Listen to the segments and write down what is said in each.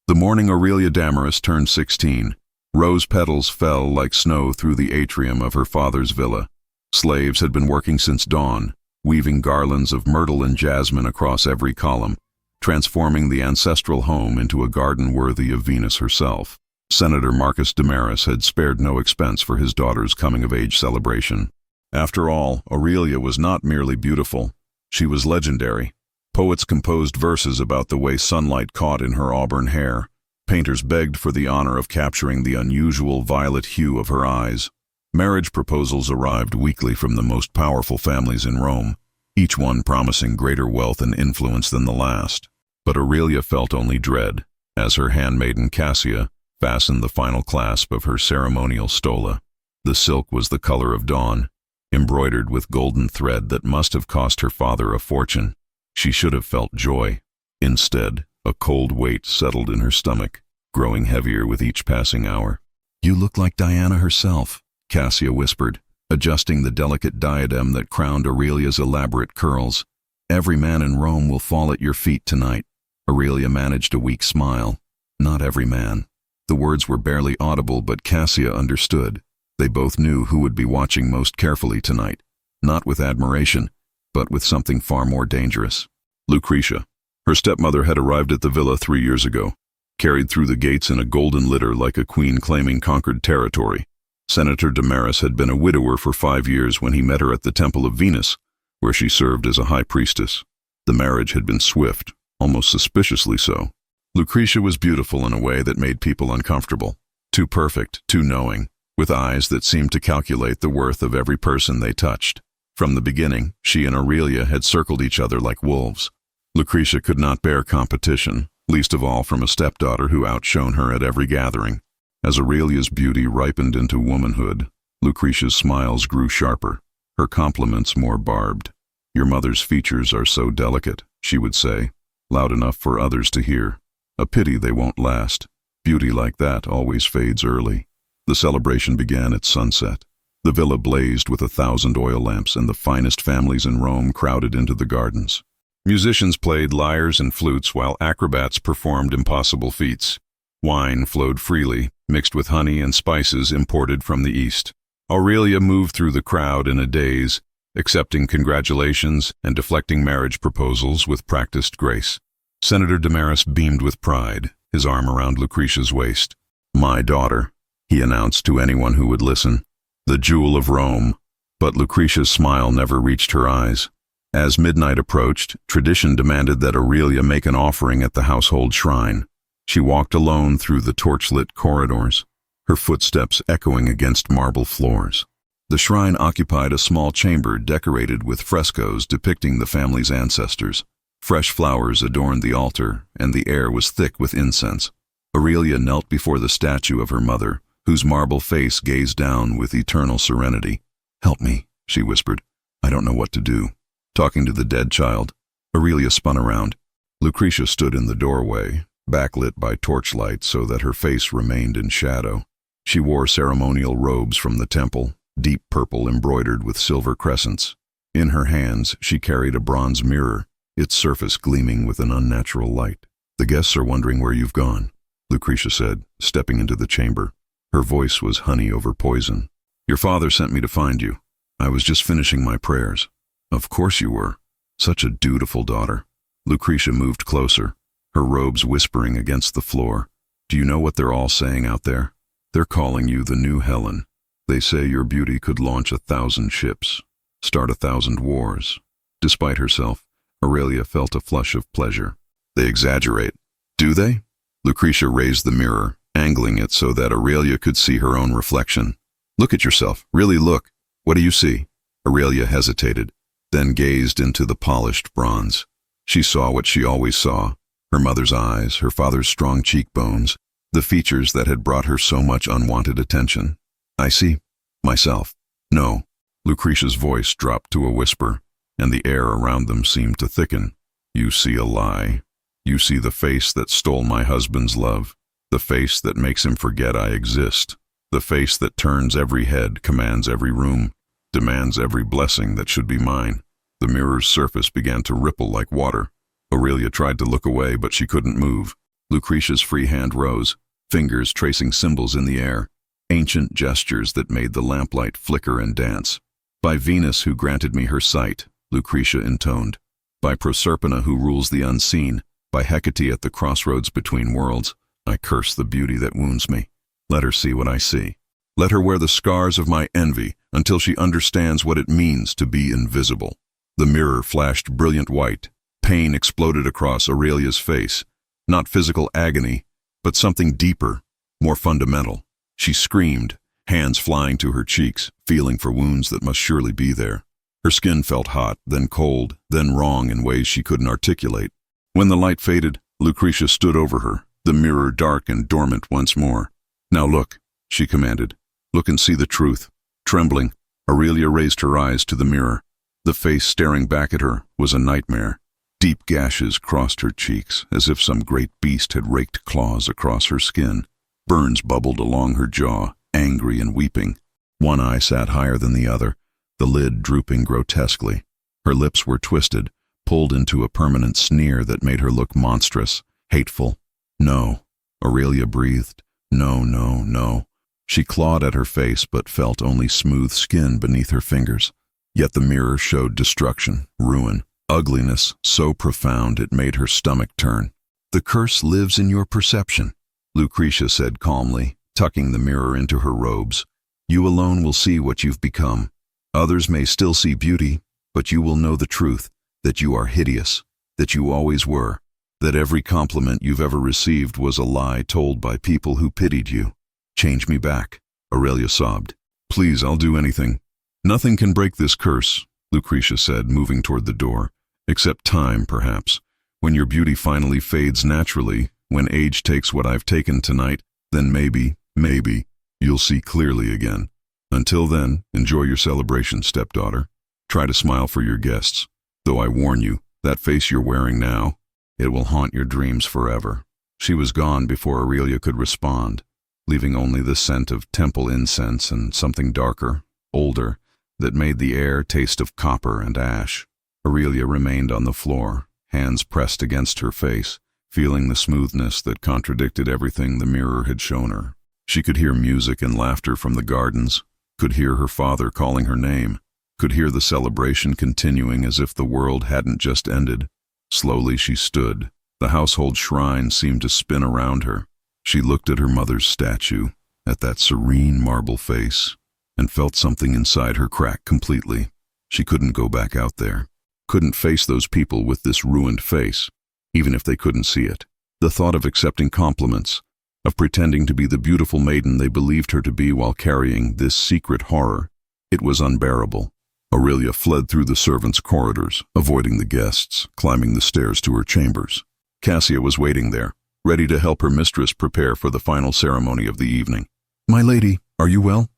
The morning Aurelia Damaris turned 16, rose petals fell like snow through the atrium of her father's villa. Slaves had been working since dawn, weaving garlands of myrtle and jasmine across every column, transforming the ancestral home into a garden worthy of Venus herself. Senator Marcus Damaris had spared no expense for his daughter's coming-of-age celebration. After all, Aurelia was not merely beautiful, she was legendary. Poets composed verses about the way sunlight caught in her auburn hair. Painters begged for the honor of capturing the unusual violet hue of her eyes. Marriage proposals arrived weekly from the most powerful families in Rome, each one promising greater wealth and influence than the last. But Aurelia felt only dread, as her handmaiden Cassia fastened the final clasp of her ceremonial stola. The silk was the color of dawn, embroidered with golden thread that must have cost her father a fortune. She should have felt joy. Instead, a cold weight settled in her stomach, growing heavier with each passing hour. "You look like Diana herself," Cassia whispered, adjusting the delicate diadem that crowned Aurelia's elaborate curls. "Every man in Rome will fall at your feet tonight." Aurelia managed a weak smile. Not every man. The words were barely audible, but Cassia understood. They both knew who would be watching most carefully tonight, not with admiration, but with something far more dangerous. Lucretia. Her stepmother had arrived at the villa 3 years ago, carried through the gates in a golden litter like a queen claiming conquered territory. Senator Damaris had been a widower for 5 years when he met her at the Temple of Venus, where she served as a high priestess. The marriage had been swift, almost suspiciously so. Lucretia was beautiful in a way that made people uncomfortable. Too perfect, too knowing, with eyes that seemed to calculate the worth of every person they touched. From the beginning, she and Aurelia had circled each other like wolves. Lucretia could not bear competition, least of all from a stepdaughter who outshone her at every gathering. As Aurelia's beauty ripened into womanhood, Lucretia's smiles grew sharper, her compliments more barbed. "Your mother's features are so delicate," she would say, loud enough for others to hear. "A pity they won't last. Beauty like that always fades early." The celebration began at sunset. The villa blazed with 1,000 oil lamps, and the finest families in Rome crowded into the gardens. Musicians played lyres and flutes while acrobats performed impossible feats. Wine flowed freely, mixed with honey and spices imported from the east. Aurelia moved through the crowd in a daze, accepting congratulations and deflecting marriage proposals with practiced grace. Senator Damaris beamed with pride, his arm around Lucretia's waist. "My daughter," he announced to anyone who would listen. "The jewel of Rome." But Lucretia's smile never reached her eyes. As midnight approached, tradition demanded that Aurelia make an offering at the household shrine. She walked alone through the torch-lit corridors, her footsteps echoing against marble floors. The shrine occupied a small chamber decorated with frescoes depicting the family's ancestors. Fresh flowers adorned the altar, and the air was thick with incense. Aurelia knelt before the statue of her mother, whose marble face gazed down with eternal serenity. "Help me," she whispered. "I don't know what to do." Talking to the dead child, Aurelia spun around. Lucretia stood in the doorway, backlit by torchlight so that her face remained in shadow. She wore ceremonial robes from the temple, deep purple embroidered with silver crescents. In her hands, she carried a bronze mirror, its surface gleaming with an unnatural light. "The guests are wondering where you've gone," Lucretia said, stepping into the chamber. Her voice was honey over poison. "Your father sent me to find you. I was just finishing my prayers." "Of course you were. Such a dutiful daughter." Lucretia moved closer, her robes whispering against the floor. "Do you know what they're all saying out there? They're calling you the new Helen. They say your beauty could launch 1,000 ships, start 1,000 wars." Despite herself, Aurelia felt a flush of pleasure. "They exaggerate." "Do they?" Lucretia raised the mirror, angling it so that Aurelia could see her own reflection. "Look at yourself. Really look. What do you see?" Aurelia hesitated, then gazed into the polished bronze. She saw what she always saw, her mother's eyes, her father's strong cheekbones, the features that had brought her so much unwanted attention. "I see myself." "No." Lucretia's voice dropped to a whisper, and the air around them seemed to thicken. "You see a lie. You see the face that stole my husband's love, the face that makes him forget I exist, the face that turns every head, commands every room, demands every blessing that should be mine." The mirror's surface began to ripple like water. Aurelia tried to look away, but she couldn't move. Lucretia's free hand rose, fingers tracing symbols in the air, ancient gestures that made the lamplight flicker and dance. By Venus who granted me her sight, Lucretia intoned. By Proserpina who rules the unseen, by Hecate at the crossroads between worlds, I curse the beauty that wounds me. Let her see what I see. Let her wear the scars of my envy until she understands what it means to be invisible. The mirror flashed brilliant white. Pain exploded across Aurelia's face. Not physical agony, but something deeper, more fundamental. She screamed, hands flying to her cheeks, feeling for wounds that must surely be there. Her skin felt hot, then cold, then wrong in ways she couldn't articulate. When the light faded, Lucretia stood over her, the mirror dark and dormant once more. Now look, she commanded. Look and see the truth. Trembling, Aurelia raised her eyes to the mirror. The face staring back at her was a nightmare. Deep gashes crossed her cheeks, as if some great beast had raked claws across her skin. Burns bubbled along her jaw, angry and weeping. One eye sat higher than the other, the lid drooping grotesquely. Her lips were twisted, pulled into a permanent sneer that made her look monstrous, hateful. No, Aurelia breathed. No, no, no. She clawed at her face but felt only smooth skin beneath her fingers. Yet the mirror showed destruction, ruin, ugliness so profound it made her stomach turn. The curse lives in your perception, Lucretia said calmly, tucking the mirror into her robes. You alone will see what you've become. Others may still see beauty, but you will know the truth, that you are hideous, that you always were, that every compliment you've ever received was a lie told by people who pitied you. Change me back, Aurelia sobbed. Please, I'll do anything. Nothing can break this curse, Lucretia said, moving toward the door. Except time, perhaps. When your beauty finally fades naturally, when age takes what I've taken tonight, then maybe, you'll see clearly again. Until then, enjoy your celebration, stepdaughter. Try to smile for your guests. Though I warn you, that face you're wearing now, it will haunt your dreams forever. She was gone before Aurelia could respond, leaving only the scent of temple incense and something darker, older, that made the air taste of copper and ash. Aurelia remained on the floor, hands pressed against her face, feeling the smoothness that contradicted everything the mirror had shown her. She could hear music and laughter from the gardens, could hear her father calling her name, could hear the celebration continuing as if the world hadn't just ended. Slowly she stood. The household shrine seemed to spin around her. She looked at her mother's statue, at that serene marble face, and felt something inside her crack completely. She couldn't go back out there, couldn't face those people with this ruined face, even if they couldn't see it. The thought of accepting compliments, of pretending to be the beautiful maiden they believed her to be while carrying this secret horror, it was unbearable. Aurelia fled through the servants' corridors, avoiding the guests, climbing the stairs to her chambers. Cassia was waiting there, ready to help her mistress prepare for the final ceremony of the evening. My lady, are you well?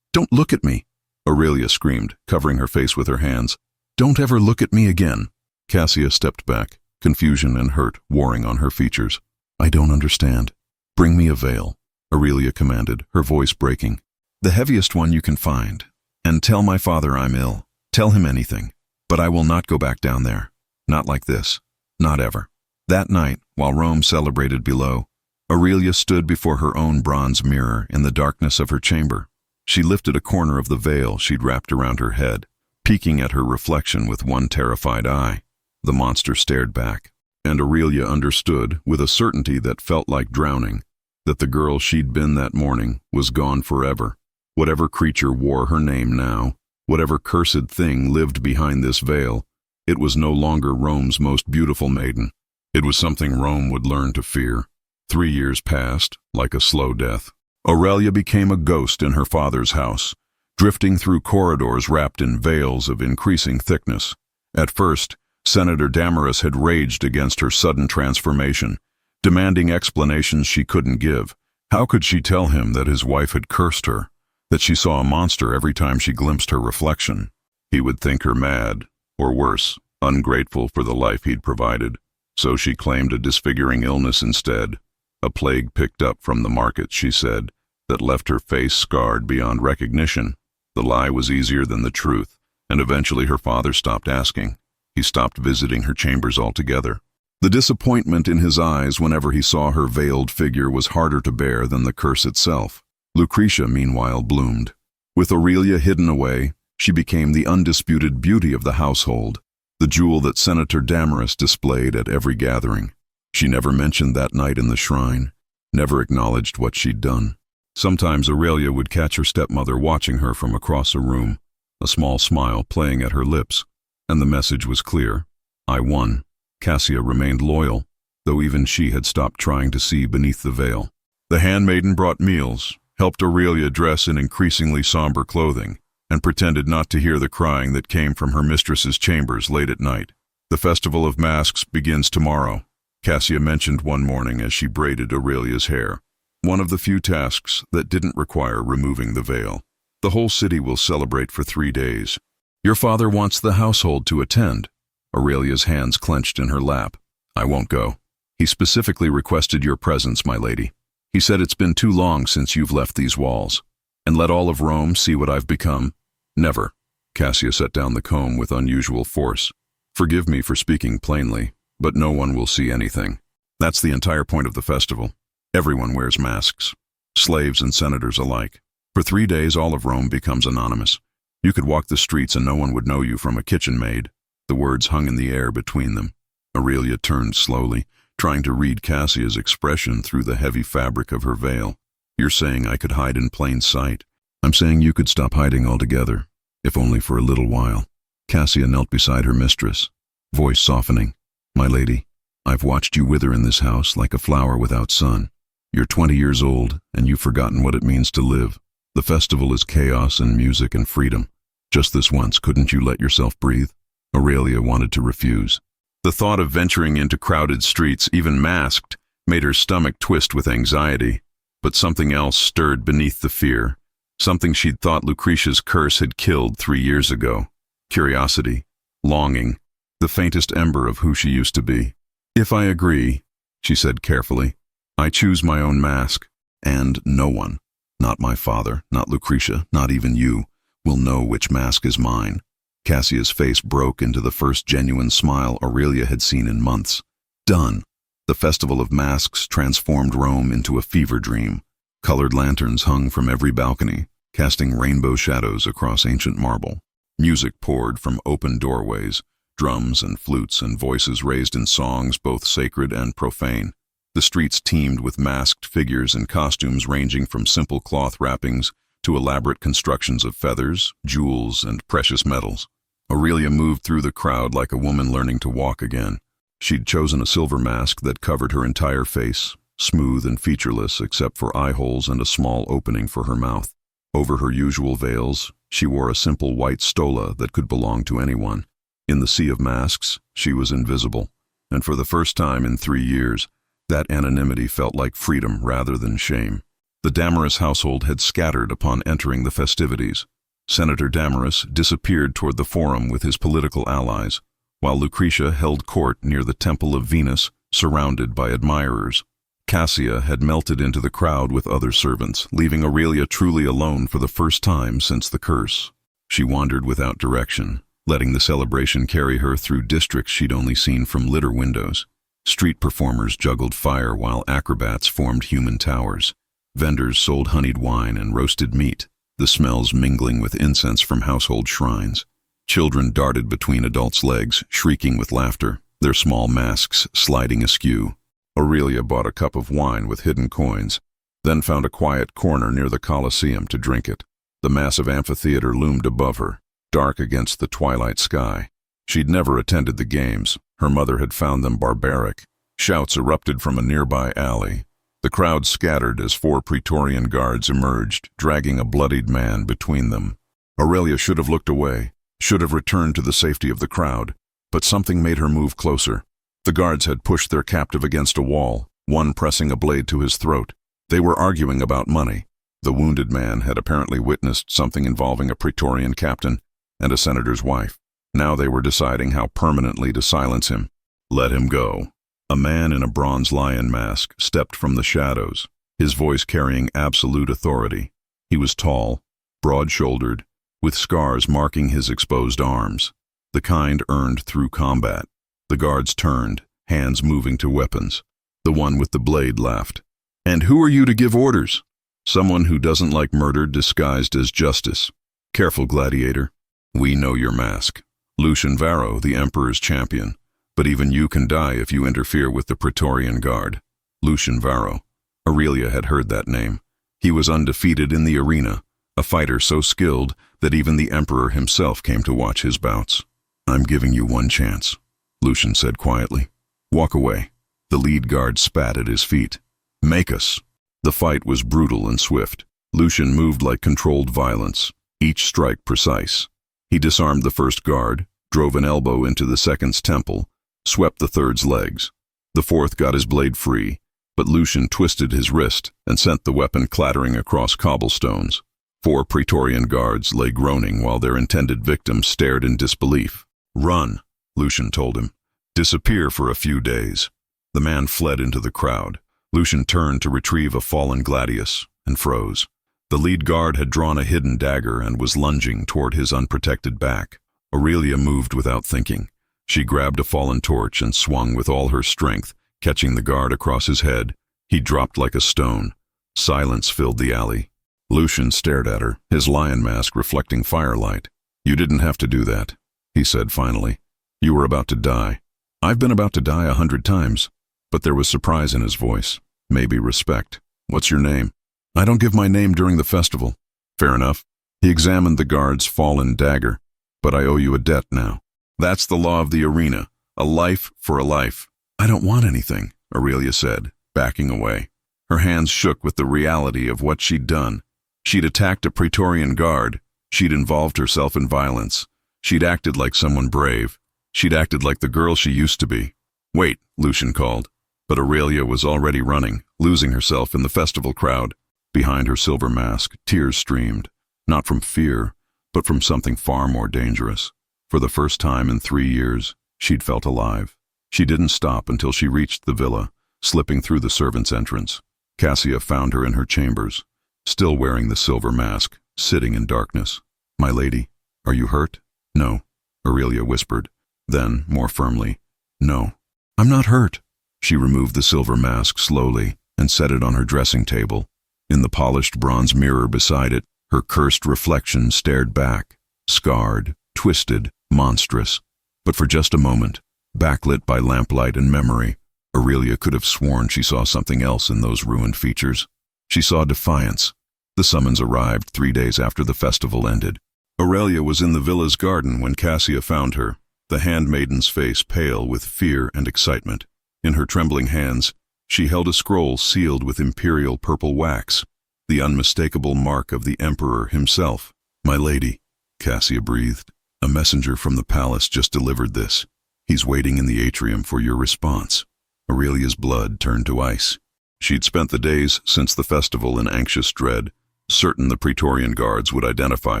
Don't look at me, Aurelia screamed, covering her face with her hands. Don't ever look at me again. Cassia stepped back, confusion and hurt warring on her features. I don't understand. Bring me a veil, Aurelia commanded, her voice breaking. The heaviest one you can find. And tell my father I'm ill. Tell him anything. But I will not go back down there. Not like this. Not ever. That night, while Rome celebrated below, Aurelia stood before her own bronze mirror in the darkness of her chamber. She lifted a corner of the veil she'd wrapped around her head, peeking at her reflection with one terrified eye. The monster stared back, and Aurelia understood, with a certainty that felt like drowning, that the girl she'd been that morning was gone forever. Whatever creature wore her name now, whatever cursed thing lived behind this veil, it was no longer Rome's most beautiful maiden. It was something Rome would learn to fear. 3 years passed, like a slow death. Aurelia became a ghost in her father's house, drifting through corridors wrapped in veils of increasing thickness. At first, Senator Damaris had raged against her sudden transformation, demanding explanations she couldn't give. How could she tell him that his wife had cursed her, that she saw a monster every time she glimpsed her reflection? He would think her mad, or worse, ungrateful for the life he'd provided. So she claimed a disfiguring illness instead, a plague picked up from the market, she said, that left her face scarred beyond recognition. The lie was easier than the truth, and eventually her father stopped asking. He stopped visiting her chambers altogether. The disappointment in his eyes whenever he saw her veiled figure was harder to bear than the curse itself. Lucretia, meanwhile, bloomed. With Aurelia hidden away, she became the undisputed beauty of the household, the jewel that Senator Damaris displayed at every gathering. She never mentioned that night in the shrine, never acknowledged what she'd done. Sometimes Aurelia would catch her stepmother watching her from across a room, a small smile playing at her lips, and the message was clear. I won. Cassia remained loyal, though even she had stopped trying to see beneath the veil. The handmaiden brought meals, helped Aurelia dress in increasingly somber clothing, and pretended not to hear the crying that came from her mistress's chambers late at night. The Festival of Masks begins tomorrow, Cassia mentioned one morning as she braided Aurelia's hair. One of the few tasks that didn't require removing the veil. The whole city will celebrate for 3 days. Your father wants the household to attend. Aurelia's hands clenched in her lap. I won't go. He specifically requested your presence, my lady. He said it's been too long since you've left these walls. And let all of Rome see what I've become? Never. Cassia set down the comb with unusual force. Forgive me for speaking plainly, but no one will see anything. That's the entire point of the festival. Everyone wears masks. Slaves and senators alike. For 3 days, all of Rome becomes anonymous. You could walk the streets and no one would know you from a kitchen maid. The words hung in the air between them. Aurelia turned slowly, trying to read Cassia's expression through the heavy fabric of her veil. You're saying I could hide in plain sight? I'm saying you could stop hiding altogether, if only for a little while. Cassia knelt beside her mistress, voice softening. My lady, I've watched you wither in this house like a flower without sun. You're 20 years old, and you've forgotten what it means to live. The festival is chaos and music and freedom. Just this once, couldn't you let yourself breathe? Aurelia wanted to refuse. The thought of venturing into crowded streets, even masked, made her stomach twist with anxiety. But something else stirred beneath the fear. Something she'd thought Lucretia's curse had killed 3 years ago. Curiosity, longing, the faintest ember of who she used to be. If I agree, she said carefully, I choose my own mask, and no one, not my father, not Lucretia, not even you, will know which mask is mine. Cassia's face broke into the first genuine smile Aurelia had seen in months. Done. The Festival of Masks transformed Rome into a fever dream. Colored lanterns hung from every balcony, casting rainbow shadows across ancient marble. Music poured from open doorways, drums and flutes and voices raised in songs both sacred and profane. The streets teemed with masked figures in costumes ranging from simple cloth wrappings to elaborate constructions of feathers, jewels, and precious metals. Aurelia moved through the crowd like a woman learning to walk again. She'd chosen a silver mask that covered her entire face, smooth and featureless except for eye holes and a small opening for her mouth. Over her usual veils, she wore a simple white stola that could belong to anyone. In the sea of masks, she was invisible, and for the first time in 3 years, that anonymity felt like freedom rather than shame. The Damaris household had scattered upon entering the festivities. Senator Damaris disappeared toward the forum with his political allies, while Lucretia held court near the Temple of Venus, surrounded by admirers. Cassia had melted into the crowd with other servants, leaving Aurelia truly alone for the first time since the curse. She wandered without direction, letting the celebration carry her through districts she'd only seen from litter windows. Street performers juggled fire while acrobats formed human towers. Vendors sold honeyed wine and roasted meat, the smells mingling with incense from household shrines. Children darted between adults' legs, shrieking with laughter, their small masks sliding askew. Aurelia bought a cup of wine with hidden coins, then found a quiet corner near the Colosseum to drink it. The massive amphitheater loomed above her, dark against the twilight sky. She'd never attended the games. Her mother had found them barbaric. Shouts erupted from a nearby alley. The crowd scattered as 4 Praetorian guards emerged, dragging a bloodied man between them. Aurelia should have looked away, should have returned to the safety of the crowd, but something made her move closer. The guards had pushed their captive against a wall, one pressing a blade to his throat. They were arguing about money. The wounded man had apparently witnessed something involving a Praetorian captain and a senator's wife. Now they were deciding how permanently to silence him. Let him go. A man in a bronze lion mask stepped from the shadows, his voice carrying absolute authority. He was tall, broad-shouldered, with scars marking his exposed arms, the kind earned through combat. The guards turned, hands moving to weapons. The one with the blade laughed. "And who are you to give orders?" "Someone who doesn't like murder disguised as justice." "Careful, gladiator. We know your mask. Lucian Varro, the Emperor's champion. But even you can die if you interfere with the Praetorian Guard." Lucian Varro. Aurelia had heard that name. He was undefeated in the arena, a fighter so skilled that even the Emperor himself came to watch his bouts. "I'm giving you one chance," Lucian said quietly. "Walk away." The lead guard spat at his feet. "Make us." The fight was brutal and swift. Lucian moved like controlled violence, each strike precise. He disarmed the first guard, drove an elbow into the second's temple, swept the third's legs. The fourth got his blade free, but Lucian twisted his wrist and sent the weapon clattering across cobblestones. 4 Praetorian guards lay groaning while their intended victim stared in disbelief. "Run," Lucian told him. "Disappear for a few days." The man fled into the crowd. Lucian turned to retrieve a fallen gladius and froze. The lead guard had drawn a hidden dagger and was lunging toward his unprotected back. Aurelia moved without thinking. She grabbed a fallen torch and swung with all her strength, catching the guard across his head. He dropped like a stone. Silence filled the alley. Lucian stared at her, his lion mask reflecting firelight. "You didn't have to do that," he said finally. "You were about to die." "I've been about to die 100 times. But there was surprise in his voice, maybe respect. "What's your name?" "I don't give my name during the festival." "Fair enough." He examined the guard's fallen dagger. "But I owe you a debt now. That's the law of the arena. A life for a life." "I don't want anything," Aurelia said, backing away. Her hands shook with the reality of what she'd done. She'd attacked a Praetorian guard. She'd involved herself in violence. She'd acted like someone brave. She'd acted like the girl she used to be. "Wait," Lucian called. But Aurelia was already running, losing herself in the festival crowd. Behind her silver mask, tears streamed, not from fear, but from something far more dangerous. For the first time in 3 years, she'd felt alive. She didn't stop until she reached the villa, slipping through the servants' entrance. Cassia found her in her chambers, still wearing the silver mask, sitting in darkness. "My lady, are you hurt?" "No," Aurelia whispered. Then, more firmly, "No, I'm not hurt." She removed the silver mask slowly and set it on her dressing table. In the polished bronze mirror beside it, her cursed reflection stared back, scarred, twisted, monstrous. But for just a moment, backlit by lamplight and memory, Aurelia could have sworn she saw something else in those ruined features. She saw defiance. The summons arrived 3 days after the festival ended. Aurelia was in the villa's garden when Cassia found her, the handmaiden's face pale with fear and excitement. In her trembling hands, she held a scroll sealed with imperial purple wax, the unmistakable mark of the Emperor himself. "My lady," Cassia breathed, "a messenger from the palace just delivered this. He's waiting in the atrium for your response." Aurelia's blood turned to ice. She'd spent the days since the festival in anxious dread, certain the Praetorian guards would identify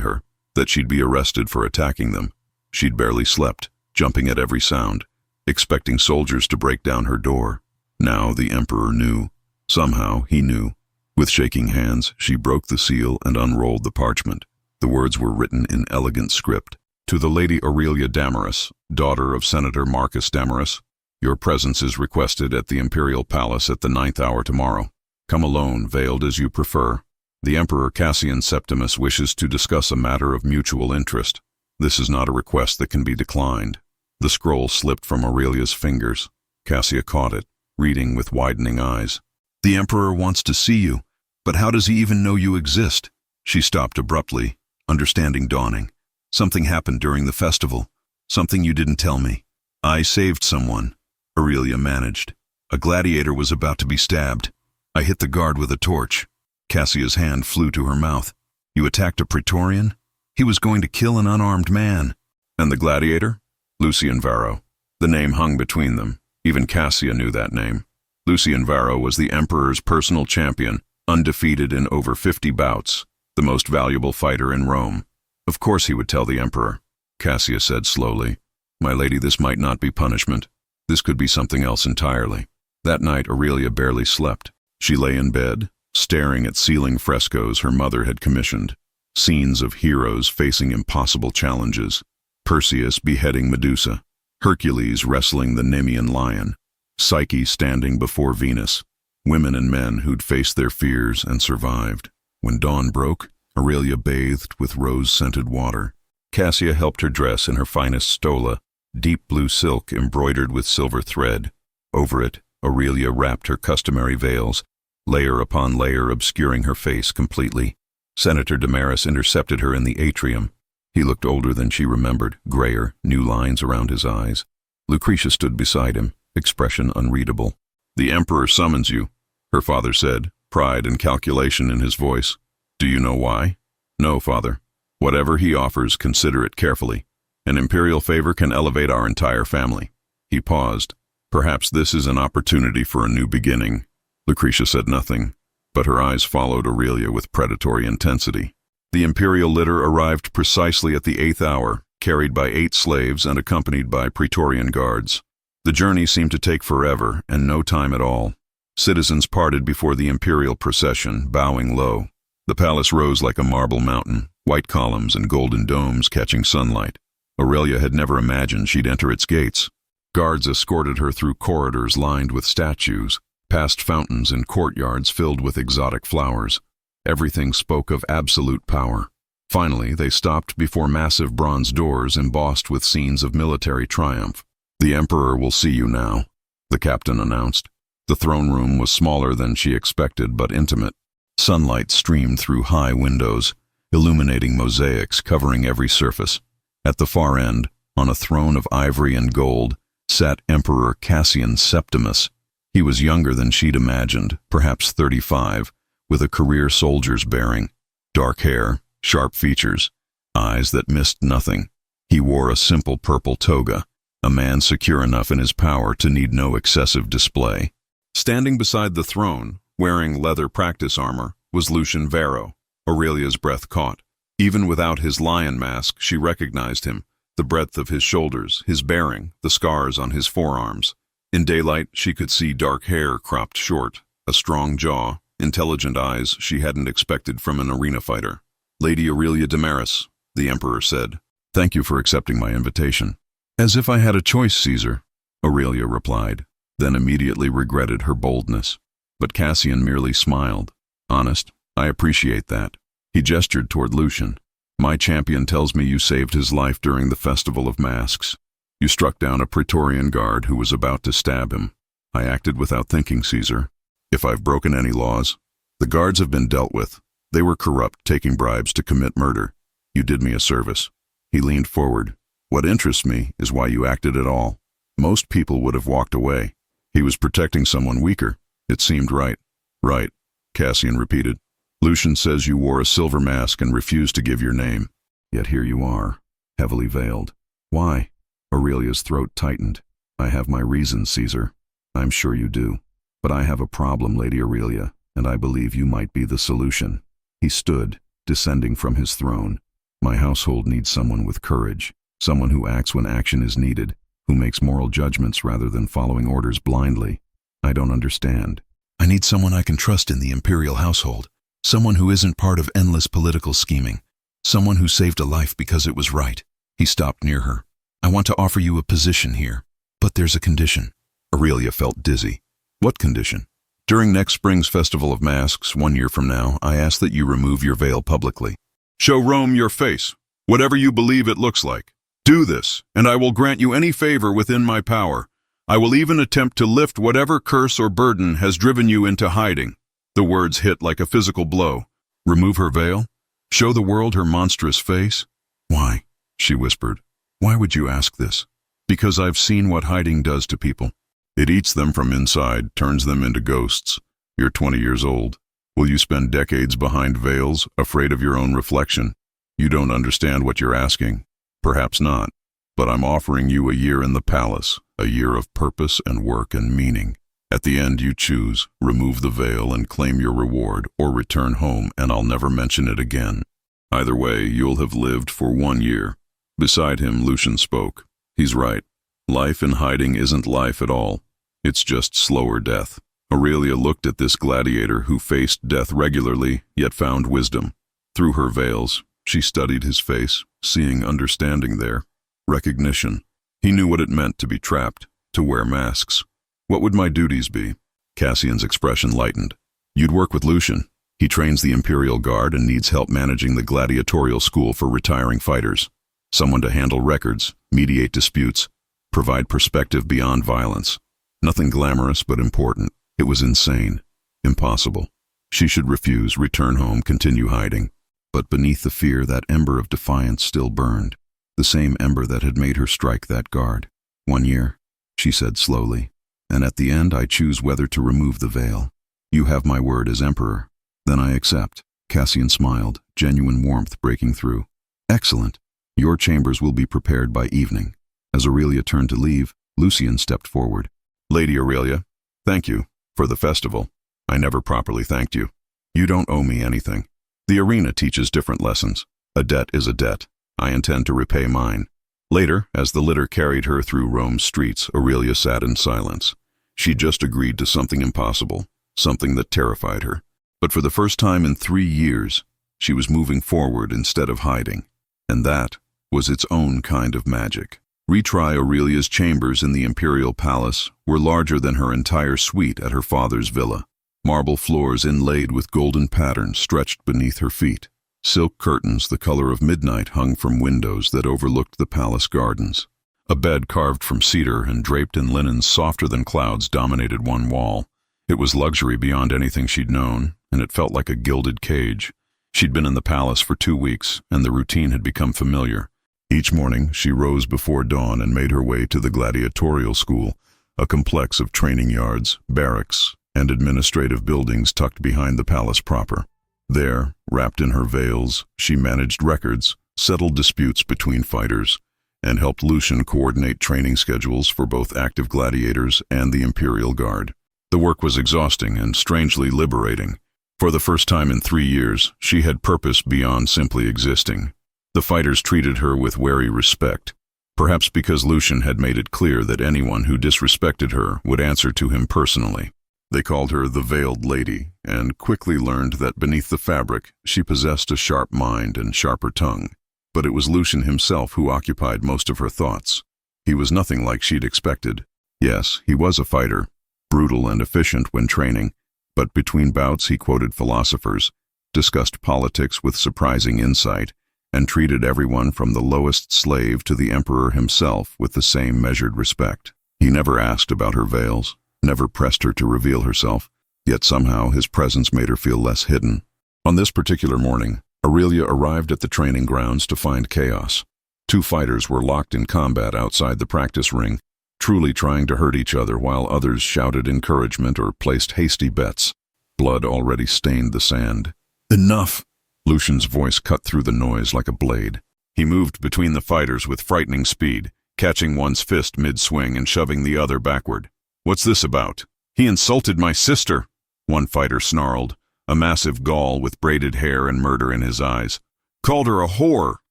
her, that she'd be arrested for attacking them. She'd barely slept, jumping at every sound, expecting soldiers to break down her door. Now the Emperor knew. Somehow he knew. With shaking hands, she broke the seal and unrolled the parchment. The words were written in elegant script. "To the Lady Aurelia Damaris, daughter of Senator Marcus Damaris, your presence is requested at the Imperial Palace at the 9th hour tomorrow. Come alone, veiled as you prefer. The Emperor Cassian Septimus wishes to discuss a matter of mutual interest. This is not a request that can be declined." The scroll slipped from Aurelia's fingers. Cassia caught it, reading with widening eyes. "The Emperor wants to see you, but how does he even know you exist?" She stopped abruptly, understanding dawning. "Something happened during the festival. Something you didn't tell me." "I saved someone," Aurelia managed. "A gladiator was about to be stabbed. I hit the guard with a torch." Cassia's hand flew to her mouth. "You attacked a Praetorian? He was going to kill an unarmed man." "And the gladiator?" "Lucian Varro." The name hung between them. Even Cassia knew that name. Lucian Varro was the Emperor's personal champion, undefeated in over 50 bouts, the most valuable fighter in Rome. Of course he would tell the Emperor. Cassia said slowly, "My lady, this might not be punishment. This could be something else entirely." That night Aurelia barely slept. She lay in bed, staring at ceiling frescoes her mother had commissioned, scenes of heroes facing impossible challenges. Perseus beheading Medusa, Hercules wrestling the Nemean lion, Psyche standing before Venus. Women and men who'd faced their fears and survived. When dawn broke, Aurelia bathed with rose-scented water. Cassia helped her dress in her finest stola, deep blue silk embroidered with silver thread. Over it, Aurelia wrapped her customary veils, layer upon layer obscuring her face completely. Senator Damaris intercepted her in the atrium. He looked older than she remembered, grayer, new lines around his eyes. Lucretia stood beside him, expression unreadable. "The Emperor summons you," her father said, pride and calculation in his voice. "Do you know why?" "No, father. Whatever he offers, consider it carefully. An imperial favor can elevate our entire family." He paused. "Perhaps this is an opportunity for a new beginning." Lucretia said nothing, but her eyes followed Aurelia with predatory intensity. The imperial litter arrived precisely at the 8th hour, carried by 8 slaves and accompanied by Praetorian guards. The journey seemed to take forever and no time at all. Citizens parted before the imperial procession, bowing low. The palace rose like a marble mountain, white columns and golden domes catching sunlight. Aurelia had never imagined she'd enter its gates. Guards escorted her through corridors lined with statues, past fountains and courtyards filled with exotic flowers. Everything spoke of absolute power. Finally, they stopped before massive bronze doors embossed with scenes of military triumph. "The Emperor will see you now," the captain announced. The throne room was smaller than she expected, but intimate. Sunlight streamed through high windows, illuminating mosaics covering every surface. At the far end, on a throne of ivory and gold, sat Emperor Cassian Septimus. He was younger than she'd imagined, perhaps 35, with a career soldier's bearing. Dark hair, sharp features, eyes that missed nothing. He wore a simple purple toga, a man secure enough in his power to need no excessive display. Standing beside the throne, wearing leather practice armor, was Lucian Varro. Aurelia's breath caught. Even without his lion mask, she recognized him, the breadth of his shoulders, his bearing, the scars on his forearms. In daylight, she could see dark hair cropped short, a strong jaw, intelligent eyes she hadn't expected from an arena fighter. "Lady Aurelia Damaris," the Emperor said, "thank you for accepting my invitation." "As if I had a choice, Caesar," Aurelia replied, then immediately regretted her boldness. But Cassian merely smiled. "Honest, I appreciate that." He gestured toward Lucian. "My champion tells me you saved his life during the Festival of Masks. You struck down a Praetorian guard who was about to stab him. I acted without thinking, Caesar. If I've broken any laws, the guards have been dealt with. They were corrupt, taking bribes to commit murder. You did me a service." He leaned forward. "What interests me is why you acted at all. Most people would have walked away. He was protecting someone weaker. It seemed right." "Right," Cassian repeated. "Lucian says you wore a silver mask and refused to give your name. Yet here you are, heavily veiled. Why?" Aurelia's throat tightened. "I have my reasons, Caesar. I'm sure you do. But I have a problem, Lady Aurelia, and I believe you might be the solution." He stood, descending from his throne. "My household needs someone with courage, someone who acts when action is needed, who makes moral judgments rather than following orders blindly. I don't understand. I need someone I can trust in the imperial household, someone who isn't part of endless political scheming, someone who saved a life because it was right." He stopped near her. "I want to offer you a position here, but there's a condition." Aurelia felt dizzy. "What condition?" "During next spring's Festival of Masks, 1 year from now, I ask that you remove your veil publicly. Show Rome your face, whatever you believe it looks like. Do this, and I will grant you any favor within my power. I will even attempt to lift whatever curse or burden has driven you into hiding." The words hit like a physical blow. Remove her veil? Show the world her monstrous face? "Why?" she whispered. "Why would you ask this?" "Because I've seen what hiding does to people. It eats them from inside, turns them into ghosts. You're 20 years old. Will you spend decades behind veils, afraid of your own reflection? You don't understand what you're asking. Perhaps not. But I'm offering you a year in the palace, a year of purpose and work and meaning. At the end you choose, remove the veil and claim your reward, or return home and I'll never mention it again. Either way, you'll have lived for 1 year. Beside him, Lucian spoke. He's right. Life in hiding isn't life at all. It's just slower death. Aurelia looked at this gladiator who faced death regularly, yet found wisdom. Through her veils, she studied his face, seeing understanding there. Recognition. He knew what it meant to be trapped, to wear masks. What would my duties be? Cassian's expression lightened. You'd work with Lucian. He trains the Imperial Guard and needs help managing the gladiatorial school for retiring fighters. Someone to handle records, mediate disputes, provide perspective beyond violence. Nothing glamorous but important. It was insane. Impossible. She should refuse, return home, continue hiding. But beneath the fear, that ember of defiance still burned. The same ember that had made her strike that guard. 1 year, she said slowly. And at the end, I choose whether to remove the veil. You have my word as Emperor. Then I accept. Cassian smiled, genuine warmth breaking through. Excellent. Your chambers will be prepared by evening. As Aurelia turned to leave, Lucian stepped forward. Lady Aurelia, thank you for the festival. I never properly thanked you. You don't owe me anything. The arena teaches different lessons. A debt is a debt. I intend to repay mine. Later, as the litter carried her through Rome's streets, Aurelia sat in silence. She'd just agreed to something impossible, something that terrified her. But for the first time in 3 years, she was moving forward instead of hiding. And that was its own kind of magic. Retry Aurelia's chambers in the Imperial Palace were larger than her entire suite at her father's villa. Marble floors inlaid with golden patterns stretched beneath her feet. Silk curtains the color of midnight hung from windows that overlooked the palace gardens. A bed carved from cedar and draped in linens softer than clouds dominated one wall. It was luxury beyond anything she'd known, and it felt like a gilded cage. She'd been in the palace for 2 weeks, and the routine had become familiar. Each morning, she rose before dawn and made her way to the gladiatorial school, a complex of training yards, barracks, and administrative buildings tucked behind the palace proper. There, wrapped in her veils, she managed records, settled disputes between fighters, and helped Lucian coordinate training schedules for both active gladiators and the Imperial Guard. The work was exhausting and strangely liberating. For the first time in 3 years, she had purpose beyond simply existing. The fighters treated her with wary respect, perhaps because Lucian had made it clear that anyone who disrespected her would answer to him personally. They called her the Veiled Lady, and quickly learned that beneath the fabric, she possessed a sharp mind and sharper tongue. But it was Lucian himself who occupied most of her thoughts. He was nothing like she'd expected. Yes, he was a fighter, brutal and efficient when training, but between bouts he quoted philosophers, discussed politics with surprising insight, and treated everyone from the lowest slave to the emperor himself with the same measured respect. He never asked about her veils, never pressed her to reveal herself, yet somehow his presence made her feel less hidden. On this particular morning, Aurelia arrived at the training grounds to find chaos. 2 fighters were locked in combat outside the practice ring, truly trying to hurt each other while others shouted encouragement or placed hasty bets. Blood already stained the sand. Enough! Lucian's voice cut through the noise like a blade. He moved between the fighters with frightening speed, catching one's fist mid-swing and shoving the other backward. What's this about? He insulted my sister, one fighter snarled, a massive Gaul with braided hair and murder in his eyes. Called her a whore.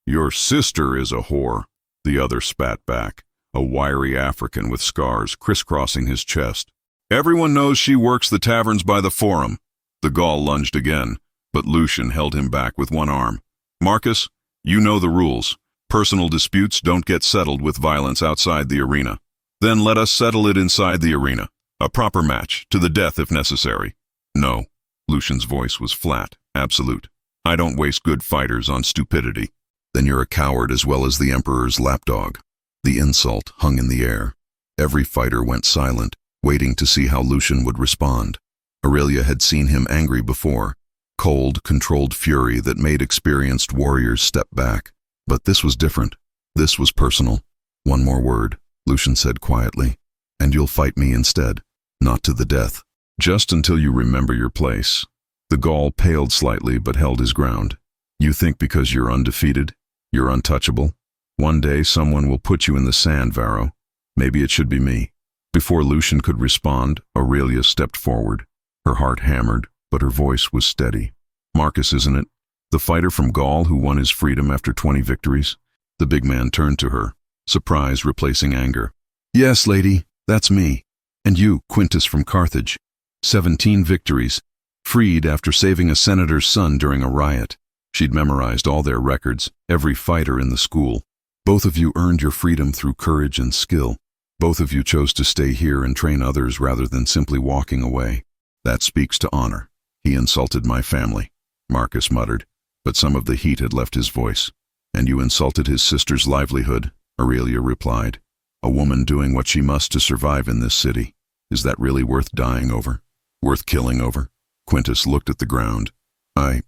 Your sister is a whore, the other spat back, a wiry African with scars crisscrossing his chest. Everyone knows she works the taverns by the Forum. The Gaul lunged again, but Lucian held him back with one arm. Marcus, you know the rules. Personal disputes don't get settled with violence outside the arena. Then let us settle it inside the arena. A proper match, to the death if necessary. No. Lucian's voice was flat, absolute. I don't waste good fighters on stupidity. Then you're a coward as well as the Emperor's lapdog. The insult hung in the air. Every fighter went silent, waiting to see how Lucian would respond. Aurelia had seen him angry before, cold, controlled fury that made experienced warriors step back. But this was different. This was personal. One more word, Lucian said quietly, and you'll fight me instead. Not to the death. Just until you remember your place. The Gaul paled slightly but held his ground. You think because you're undefeated, you're untouchable? One day someone will put you in the sand, Varro. Maybe it should be me. Before Lucian could respond, Aurelia stepped forward. Her heart hammered, but her voice was steady. Marcus, isn't it? The fighter from Gaul who won his freedom after 20 victories? The big man turned to her, surprise replacing anger. Yes, lady, that's me. And you, Quintus from Carthage. 17 victories. Freed after saving a senator's son during a riot. She'd memorized all their records, every fighter in the school. Both of you earned your freedom through courage and skill. Both of you chose to stay here and train others rather than simply walking away. That speaks to honor. He insulted my family, Marcus muttered, but some of the heat had left his voice. And you insulted his sister's livelihood, Aurelia replied. A woman doing what she must to survive in this city. Is that really worth dying over? Worth killing over? Quintus looked at the ground. I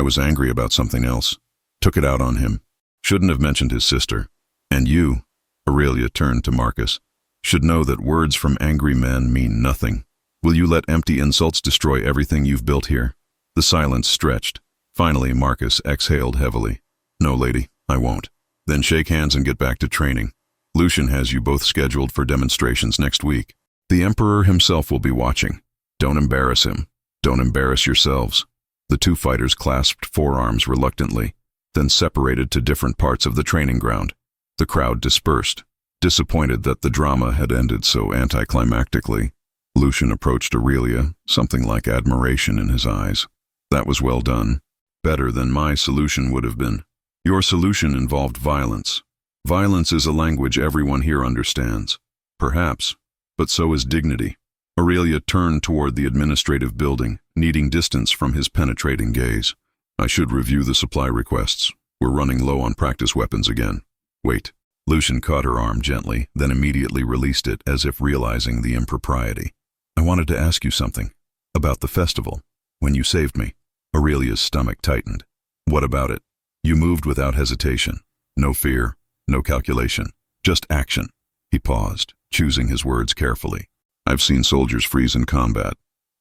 was angry about something else. Took it out on him. Shouldn't have mentioned his sister. And you, Aurelia turned to Marcus, should know that words from angry men mean nothing. Will you let empty insults destroy everything you've built here? The silence stretched. Finally, Marcus exhaled heavily. No, lady, I won't. Then shake hands and get back to training. Lucian has you both scheduled for demonstrations next week. The Emperor himself will be watching. Don't embarrass him. Don't embarrass yourselves. The two fighters clasped forearms reluctantly, then separated to different parts of the training ground. The crowd dispersed, disappointed that the drama had ended so anticlimactically. Lucian approached Aurelia, something like admiration in his eyes. That was well done. Better than my solution would have been. Your solution involved violence. Violence is a language everyone here understands. Perhaps, but so is dignity. Aurelia turned toward the administrative building, needing distance from his penetrating gaze. I should review the supply requests. We're running low on practice weapons again. Wait. Lucian caught her arm gently, then immediately released it as if realizing the impropriety. I wanted to ask you something. About the festival. When you saved me. Aurelia's stomach tightened. What about it? You moved without hesitation. No fear, no calculation. Just action. He paused, choosing his words carefully. I've seen soldiers freeze in combat.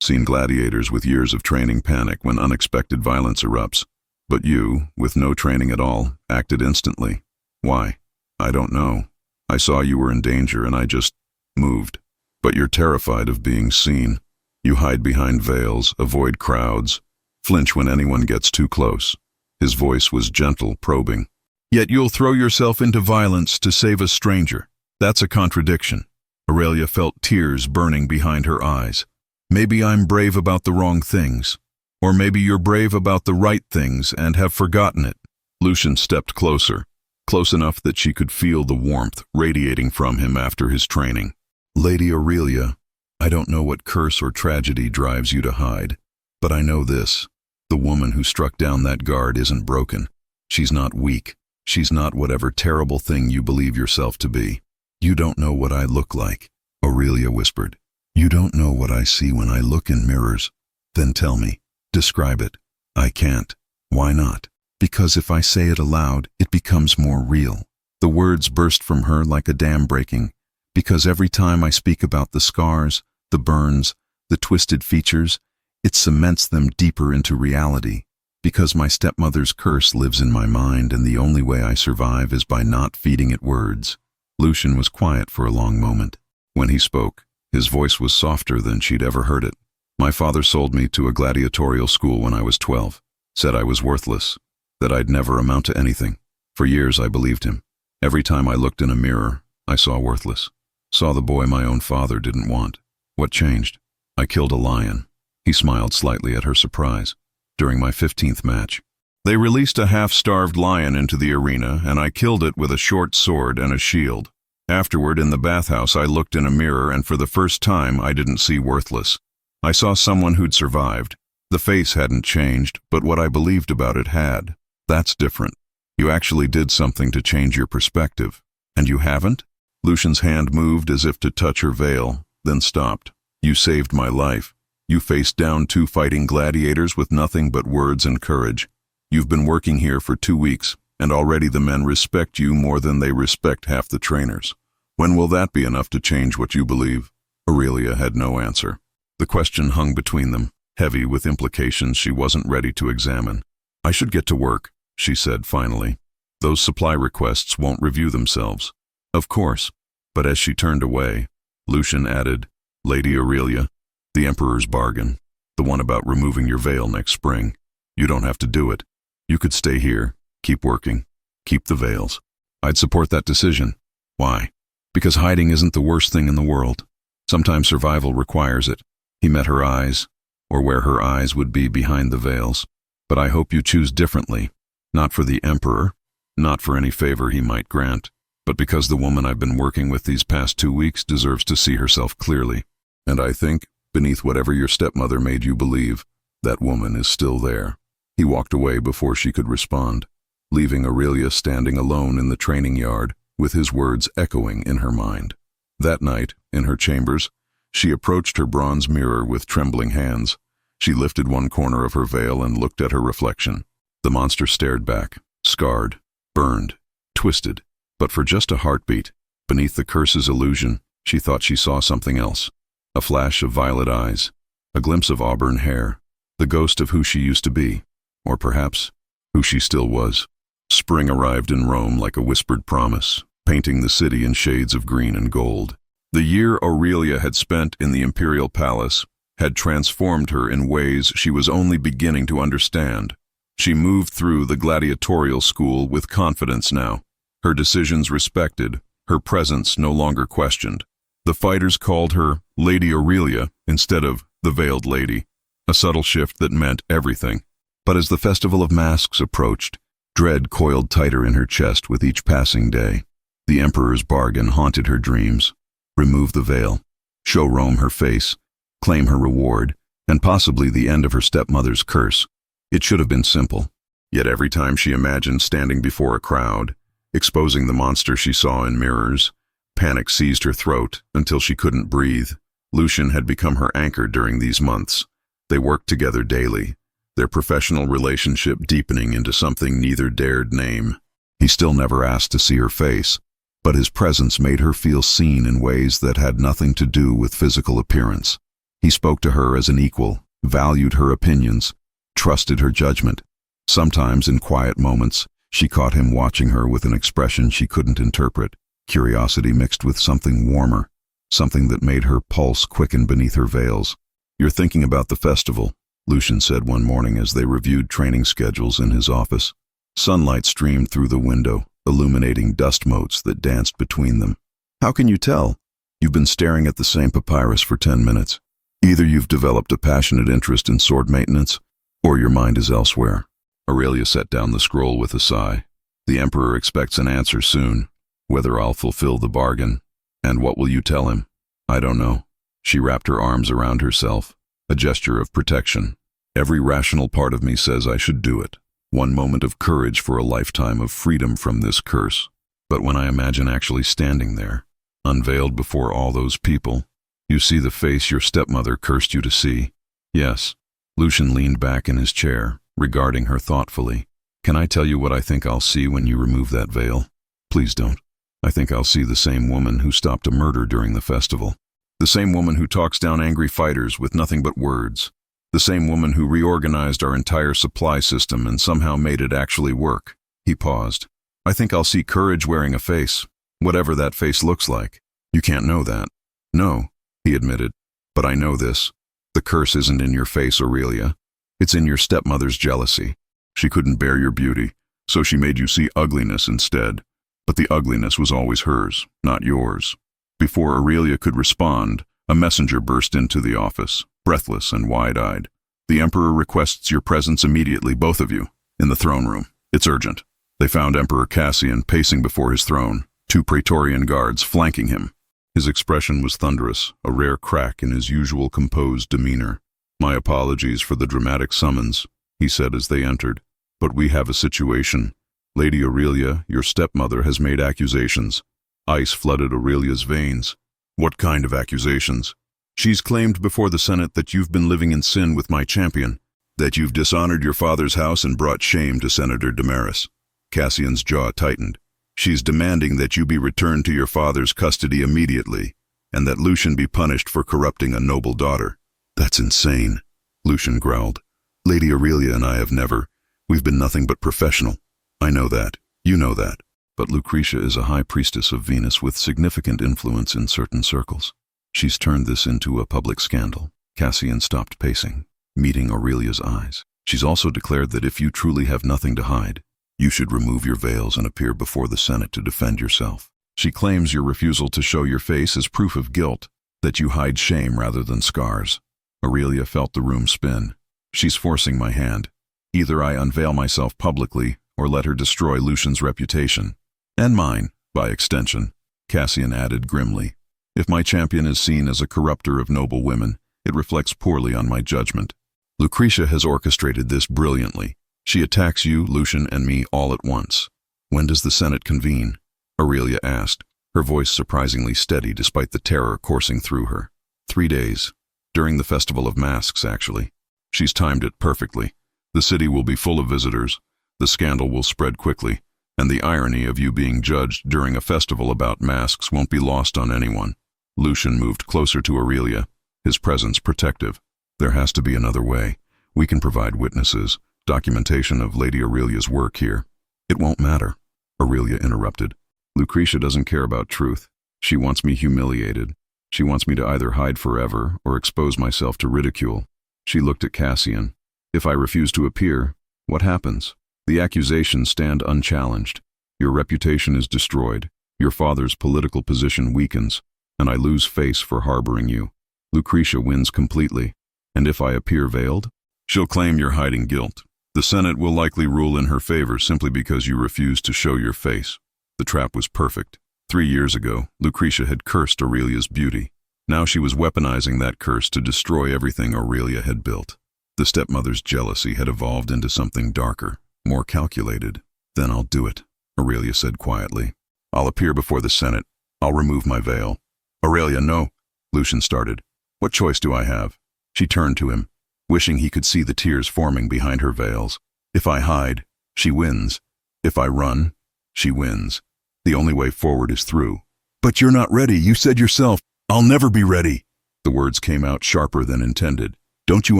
Seen gladiators with years of training panic when unexpected violence erupts. But you, with no training at all, acted instantly. Why? I don't know. I saw you were in danger and I just moved. But you're terrified of being seen. You hide behind veils, avoid crowds, flinch when anyone gets too close. His voice was gentle, probing. Yet you'll throw yourself into violence to save a stranger. That's a contradiction. Aurelia felt tears burning behind her eyes. Maybe I'm brave about the wrong things. Or maybe you're brave about the right things and have forgotten it. Lucian stepped closer, close enough that she could feel the warmth radiating from him after his training. Lady Aurelia, I don't know what curse or tragedy drives you to hide, but I know this. The woman who struck down that guard isn't broken. She's not weak. She's not whatever terrible thing you believe yourself to be. You don't know what I look like, Aurelia whispered. You don't know what I see when I look in mirrors. Then tell me. Describe it. I can't. Why not? Because if I say it aloud, it becomes more real. The words burst from her like a dam breaking. Because every time I speak about the scars, the burns, the twisted features, it cements them deeper into reality. Because my stepmother's curse lives in my mind and the only way I survive is by not feeding it words. Lucian was quiet for a long moment. When he spoke, his voice was softer than she'd ever heard it. My father sold me to a gladiatorial school when I was 12. Said I was worthless, that I'd never amount to anything. For years I believed him. Every time I looked in a mirror, I saw worthless. Saw the boy my own father didn't want. What changed? I killed a lion. He smiled slightly at her surprise. During my 15th match. They released a half-starved lion into the arena, and I killed it with a short sword and a shield. Afterward, in the bathhouse, I looked in a mirror, and for the first time, I didn't see worthless. I saw someone who'd survived. The face hadn't changed, but what I believed about it had. That's different. You actually did something to change your perspective. And you haven't? Lucian's hand moved as if to touch her veil, then stopped. You saved my life. You faced down 2 fighting gladiators with nothing but words and courage. You've been working here for 2 weeks, and already the men respect you more than they respect half the trainers. When will that be enough to change what you believe? Aurelia had no answer. The question hung between them, heavy with implications she wasn't ready to examine. I should get to work, she said finally. Those supply requests won't review themselves. Of course. But as she turned away, Lucian added, Lady Aurelia, the Emperor's bargain, the one about removing your veil next spring. You don't have to do it. You could stay here, keep working, keep the veils. I'd support that decision. Why? Because hiding isn't the worst thing in the world. Sometimes survival requires it. He met her eyes, or where her eyes would be behind the veils. But I hope you choose differently. Not for the Emperor, not for any favor he might grant. but because the woman I've been working with these past 2 weeks deserves to see herself clearly. And I think, beneath whatever your stepmother made you believe, that woman is still there." He walked away before she could respond, leaving Aurelia standing alone in the training yard, with his words echoing in her mind. That night, in her chambers, she approached her bronze mirror with trembling hands. She lifted one corner of her veil and looked at her reflection. The monster stared back, scarred, burned, twisted, but for just a heartbeat. Beneath the curse's illusion, she thought she saw something else. A flash of violet eyes, a glimpse of auburn hair, the ghost of who she used to be, or perhaps who she still was. Spring arrived in Rome like a whispered promise, painting the city in shades of green and gold. The year Aurelia had spent in the imperial palace had transformed her in ways she was only beginning to understand. She moved through the gladiatorial school with confidence now, her decisions respected, her presence no longer questioned. The fighters called her Lady Aurelia instead of the Veiled Lady, a subtle shift that meant everything. But as the Festival of Masks approached, dread coiled tighter in her chest with each passing day. The Emperor's bargain haunted her dreams. Remove the veil, show Rome her face, claim her reward, and possibly the end of her stepmother's curse. It should have been simple. Yet every time she imagined standing before a crowd, exposing the monster she saw in mirrors, panic seized her throat until she couldn't breathe. Lucian had become her anchor during these months. They worked together daily, their professional relationship deepening into something neither dared name. He still never asked to see her face, but his presence made her feel seen in ways that had nothing to do with physical appearance. He spoke to her as an equal, valued her opinions, trusted her judgment. Sometimes, in quiet moments, she caught him watching her with an expression she couldn't interpret, curiosity mixed with something warmer, something that made her pulse quicken beneath her veils. "You're thinking about the festival," Lucian said one morning as they reviewed training schedules in his office. Sunlight streamed through the window, illuminating dust motes that danced between them. "How can you tell? You've been staring at the same papyrus for 10 minutes. Either you've developed a passionate interest in sword maintenance, or your mind is elsewhere." Aurelia set down the scroll with a sigh. "The Emperor expects an answer soon. Whether I'll fulfill the bargain. And what will you tell him?" "I don't know." She wrapped her arms around herself, a gesture of protection. "Every rational part of me says I should do it. One moment of courage for a lifetime of freedom from this curse. But when I imagine actually standing there, unveiled before all those people, you see the face your stepmother cursed you to see." "Yes." Lucian leaned back in his chair, regarding her thoughtfully. "Can I tell you what I think I'll see when you remove that veil?" "Please don't." "I think I'll see the same woman who stopped a murder during the festival. The same woman who talks down angry fighters with nothing but words. The same woman who reorganized our entire supply system and somehow made it actually work." He paused. "I think I'll see courage wearing a face, whatever that face looks like." "You can't know that." "No," he admitted. "But I know this. The curse isn't in your face, Aurelia. It's in your stepmother's jealousy. She couldn't bear your beauty, so she made you see ugliness instead. But the ugliness was always hers, not yours." Before Aurelia could respond, a messenger burst into the office, breathless and wide-eyed. "The Emperor requests your presence immediately, both of you, in the throne room. It's urgent." They found Emperor Cassian pacing before his throne, 2 Praetorian guards flanking him. His expression was thunderous, a rare crack in his usual composed demeanor. "My apologies for the dramatic summons," he said as they entered. "But we have a situation. Lady Aurelia, your stepmother, has made accusations." Ice flooded Aurelia's veins. "What kind of accusations?" "She's claimed before the Senate that you've been living in sin with my champion, that you've dishonored your father's house and brought shame to Senator Damaris." Cassian's jaw tightened. "She's demanding that you be returned to your father's custody immediately, and that Lucian be punished for corrupting a noble daughter." "That's insane," Lucian growled. "Lady Aurelia and I have never. We've been nothing but professional. I know that. You know that. But Lucretia is a high priestess of Venus with significant influence in certain circles. She's turned this into a public scandal." Cassian stopped pacing, meeting Aurelia's eyes. "She's also declared that if you truly have nothing to hide, you should remove your veils and appear before the Senate to defend yourself. She claims your refusal to show your face is proof of guilt, that you hide shame rather than scars." Aurelia felt the room spin. "She's forcing my hand. Either I unveil myself publicly, or let her destroy Lucian's reputation." "And mine," By extension, Cassian added grimly. If my champion is seen as a corrupter of noble women, it reflects poorly on my judgment. Lucretia has orchestrated this brilliantly. She attacks you, Lucian, and me all at once. When does the Senate convene? Aurelia asked, her voice surprisingly steady despite the terror coursing through her. 3 days. During the Festival of Masks, actually. She's timed it perfectly. The city will be full of visitors, the scandal will spread quickly, and the irony of you being judged during a festival about masks won't be lost on anyone. Lucian moved closer to Aurelia, his presence protective. There has to be another way. We can provide witnesses, documentation of Lady Aurelia's work here. It won't matter, Aurelia interrupted. Lucretia doesn't care about truth. She wants me humiliated. She wants me to either hide forever or expose myself to ridicule. She looked at Cassian. If I refuse to appear, what happens? The accusations stand unchallenged. Your reputation is destroyed. Your father's political position weakens, and I lose face for harboring you. Lucretia wins completely. And if I appear veiled? She'll claim you're hiding guilt. The Senate will likely rule in her favor simply because you refuse to show your face. The trap was perfect. 3 years ago, Lucretia had cursed Aurelia's beauty. Now she was weaponizing that curse to destroy everything Aurelia had built. The stepmother's jealousy had evolved into something darker, more calculated. Then I'll do it, Aurelia said quietly. I'll appear before the Senate. I'll remove my veil. Aurelia, no, Lucian started. What choice do I have? She turned to him, wishing he could see the tears forming behind her veils. If I hide, she wins. If I run, she wins. The only way forward is through. But you're not ready. You said yourself, I'll never be ready. The words came out sharper than intended. Don't you